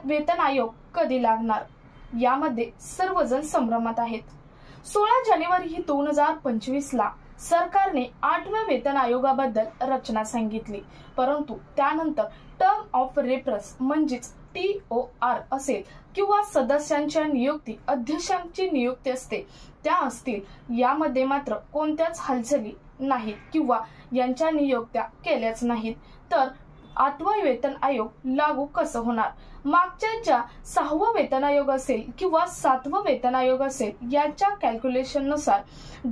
वेतन आयोग कधी लागणार यामध्ये सर्वजण संभ्रमात आहेत। 16 जानेवारी 2025 ला सरकारने 8व्या वेतन आयोगाबद्दल रचना सांगितली, परंतु त्यानंतर टर्म ऑफ रेफरन्स म्हणजेच TOR असेल किंवा सदस्यांच्या नियुक्ती अध्यक्षांची नियुक्ती असते त्या असतील यामध्ये मात्र कोणत्याच हालचाली नाहीत किंवा यांच्या नियुक्त्या केल्याच नाहीत। तर 8वा वेतन आयोग लागू कसं होणार? मागच्या ज्या 6वा वेतन आयोग असेल किंवा 7वा वेतन आयोग असेल याच्या कॅल्क्युलेशन नुसार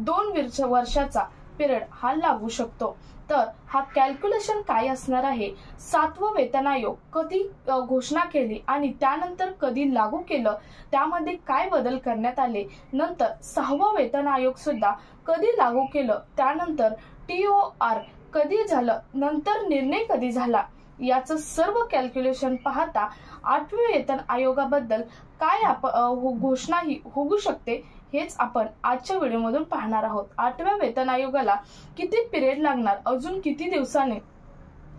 2 वर्षाचा पिरियड हा लागू शकतो। तर हा कॅल्क्युलेशन काय असणार आहे? 7वा वेतन आयोग कधी घोषणा केली आणि त्यानंतर कधी लागू केलं, त्यामध्ये काय बदल करण्यात आले, नंतर 6वा वेतन आयोग सुद्धा कधी लागू केलं, त्यानंतर TOR कधी झालं, नंतर निर्णय कधी झाला, याचं सर्व कॅल्क्युलेशन पाहता 8व्या वेतन आयोगाबद्दल काय घोषणा ही होऊ शकते हेच आपण आजच्या व्हिडिओमधून पाहणार आहोत। 8व्या वेतन आयोगाला किती पिरियड लागणार, अजून किती दिवसांनी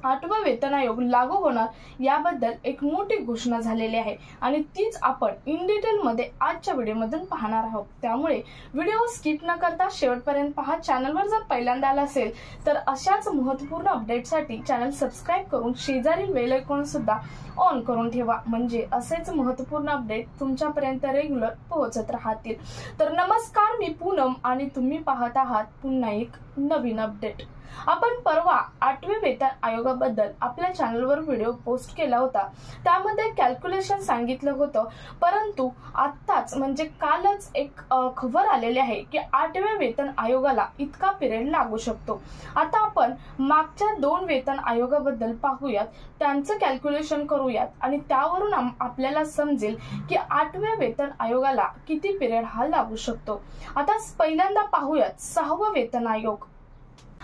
8वा वेतन आयोग लागू होणार याबद्दल एक मोठी घोषणा झालेली आहे आणि तीच आपण इन डिटेल मध्ये आजच्या व्हिडिओमधून पाहणार आहोत। त्यामुळे व्हिडिओ स्किप न करता शेवटपर्यंत पहा। चॅनलवर जर पहिल्यांदा आला असेल तर अशाच महत्त्वपूर्ण अपडेटसाठी चॅनल सबस्क्राइब करून शेजारील बेल आयकॉन सुद्धा ऑन करून ठेवा, म्हणजे असेच महत्त्वपूर्ण अपडेट तुमच्यापर्यंत रेग्युलर पोहोचत राहतील। तर नमस्कार, मी पूनम आणि तुम्ही पाहत आहात पुन्हा एक नवीन अपडेट। आपण परवा 8व्या वेतन आयोगाबद्दल आपल्या चॅनलवर व्हिडिओ पोस्ट केला होता, त्यामध्ये कॅल्क्युलेशन सांगितलं होतं, परंतु आत्ताच म्हणजे कालच एक खबर आलेली आहे की 8व्या वेतन आयोगाला इतका पिरियड लागू शकतो। आता आपण मागच्या 2 वेतन आयोगाबद्दल पाहूयात, त्यांचं कॅल्क्युलेशन करूयात आणि त्यावरून आपल्याला समजेल की 8व्या वेतन आयोगाला किती पिरियड हा लागू शकतो। आता पहिल्यांदा पाहूयात 6वा वेतन आयोग।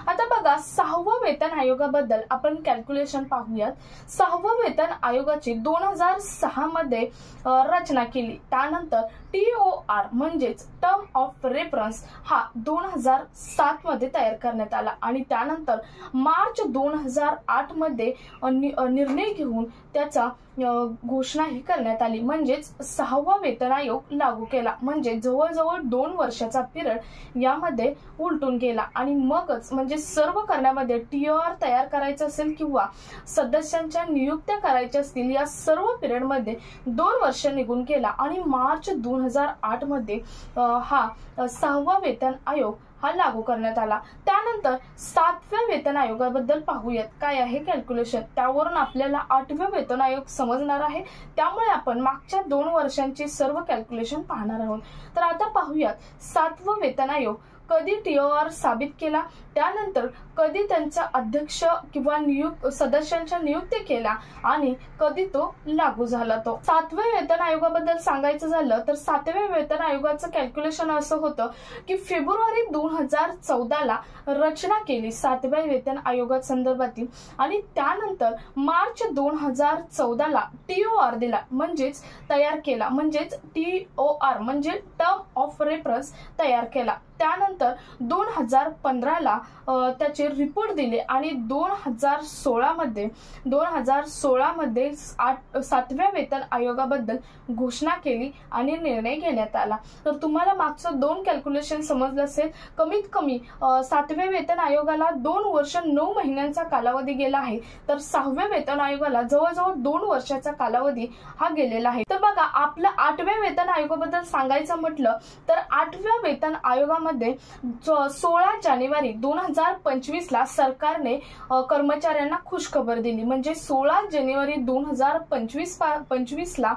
आता बघा, 6वा वेतन आयोगाबद्दल आपण कॅल्क्युलेशन पाहूयात। 6वा वेतन आयोगाची 2006 मध्ये रचना केली, त्यानंतर TOR म्हणजेच टर्म ऑफ रेफरन्स हा 2007 मध्ये तयार करण्यात आला आणि त्यानंतर मार्च 2008 मध्ये निर्णय घेऊन त्याचा घोषणा ही करण्यात आली, म्हणजेच 6वा वेतन आयोग लागू केला, म्हणजे जवळजवळ 2 वर्षाचा पिरियड यामध्ये उलटून गेला आणि मगच म्हणजे सर्व करण्यामध्ये TOR तयार करायचं असेल किंवा सदस्यांच्या नियुक्त्या करायच्या असतील, या सर्व पिरियड मध्ये 2 वर्ष निघून गेला आणि मार्च 2008 मध्ये हा 6वा वेतन आयोग हा लागू करण्यात आला। त्यानंतर 7व्या वेतन आयोगाबद्दल पाहूयात काय आहे कॅल्क्युलेशन, त्यावरून आपल्याला 8व्या वेतन आयोग समजणार आहे, त्यामुळे आपण मागच्या 2 वर्षांची सर्व कॅल्क्युलेशन पाहणार आहोत। तर आता पाहूयात 7वा वेतन आयोग कधी TOR साबित केला, त्यानंतर कधी त्यांचा अध्यक्ष किंवा सदस्यांच्या नियुक्ती केला आणि कधी तो लागू झाला। तो 7व्या वेतन आयोगाबद्दल सांगायचं झालं तर 7व्या वेतन आयोगाचं कॅल्क्युलेशन असं होतं की फेब्रुवारी 2014 ला रचना केली 7व्या वेतन आयोगा संदर्भातील आणि त्यानंतर मार्च 2014 ला TOR दिला, म्हणजेच तयार केला, म्हणजेच TOR म्हणजे टर्म ऑफ रेफरन्स तयार केला। त्यानंतर 2015 ला त्याचे रिपोर्ट दिले आणि 2016 मध्ये 7व्या वेतन आयोगाबद्दल घोषणा केली आणि निर्णय घेण्यात आला। तर तुम्हाला मागचं 2 कॅल्क्युलेशन समजलं असेल। कमीत कमी 7व्या वेतन आयोगाला 2 वर्ष 9 महिन्यांचा कालावधी गेला आहे, तर 6व्या वेतन आयोगाला जवळजवळ 2 वर्षाचा कालावधी हा गेलेला आहे। तर बघा, आपलं 8व्या वेतन आयोगाबद्दल सांगायचं म्हटलं तर 8व्या वेतन आयोगामध्ये 16 जानेवारी 2025 ला सरकारने कर्मचाऱ्यांना खुशखबर दिली, म्हणजे 16 जानेवारी 2025 ला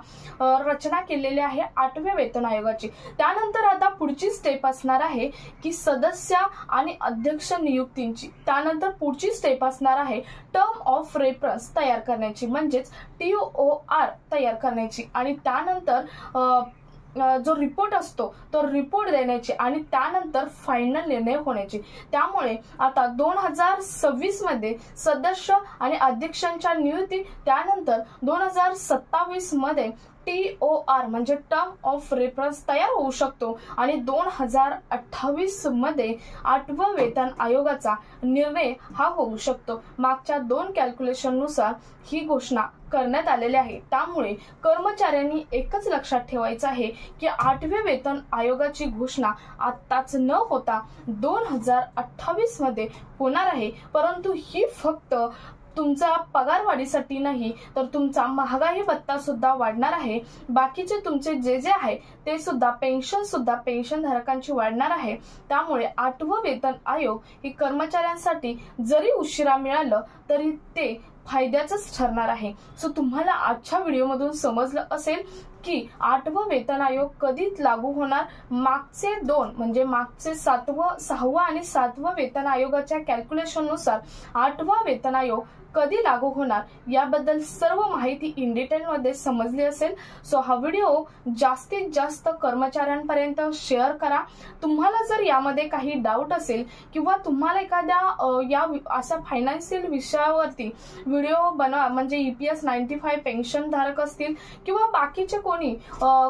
रचना केलेली आहे 8व्या वेतन आयोगाची। त्यानंतर आता पुढची स्टेप असणार आहे की सदस्य आणि अध्यक्ष नियुक्तींची, त्यानंतर पुढची स्टेप असणार आहे टर्म ऑफ रेफरन्स तयार करण्याची, म्हणजेच TOR तयार करण्याची आणि त्यानंतर जो रिपोर्ट असतो तो रिपोर्ट देण्याची आणि त्यानंतर फायनल निर्णय होण्याची। त्यामुळे आता 2026 मध्ये सदस्य आणि अध्यक्षांच्या नियुक्ती, त्यानंतर 2027 मध्ये TOR म्हणजे टर्म ऑफ रेफरन्स तयार होऊ शकतो आणि 2028 मध्ये 8व्या वेतन आयोगाचा निर्णय हा होऊ शकतो। मागच्या 2 कॅल्क्युलेशन नुसार ही घोषणा करण्यात आलेली आहे। त्यामुळे कर्मचाऱ्यांनी एकच लक्षात ठेवायचं आहे की 8व्या वेतन आयोगाची घोषणा आताच न होता 2028 मध्ये होणार आहे, परंतु ही फक्त तुमचा पगार वाढीसाठी नाही तर तुमचा महागाई भत्ता सुद्धा वाढणार आहे। बाकीचे तुमचे जे जे आहे ते सुद्धा पेन्शन धारकांची वाढणार आहे। त्यामुळे 8वं वेतन आयोग ही कर्मचाऱ्यांसाठी जरी उशिरा मिळालं तरी ते फायद्याचंच ठरणार आहे। सो तुम्हाला आजच्या व्हिडिओमधून समजलं असेल की 8वं वेतन आयोग कधी लागू होणार। मागचे 2 म्हणजे मागचे 6वं आणि 7वं वेतन आयोगाच्या कॅल्क्युलेशन नुसार 8वा वेतन आयोग कधी लागू होणार याबद्दल सर्व माहिती इन डिटेल मध्ये समजली असेल। सो हा व्हिडिओ जास्तीत जास्त कर्मचाऱ्यांपर्यंत शेअर करा। तुम्हाला जर यामध्ये काही डाऊट असेल किंवा तुम्हाला एखाद्या या असा फायनान्शियल विषयावरती व्हिडिओ बनवा म्हणजे EPS 95 पेन्शन धारक असतील किंवा बाकीचे कोणी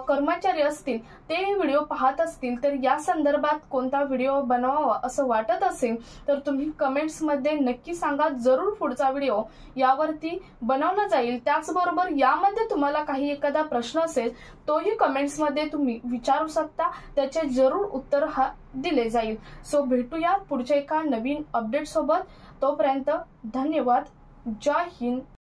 कर्मचारी असतील ते व्हिडिओ पाहत असतील तर या संदर्भात कोणता व्हिडिओ बनवावा असं वाटत असेल तर तुम्ही कमेंट्स मध्ये नक्की सांगा। जरूर पुढचा व्हिडिओ यावरती बनवला जाईल। त्याचबरोबर यामध्ये तुम्हाला काही एखादा प्रश्न असेल तोही कमेंट्स मध्ये तुम्ही विचारू शकता, त्याचे जरूर उत्तर हा दिले जाईल। सो भेटूया पुढच्या एका नवीन अपडेट सोबत। तोपर्यंत धन्यवाद। जय हिंद।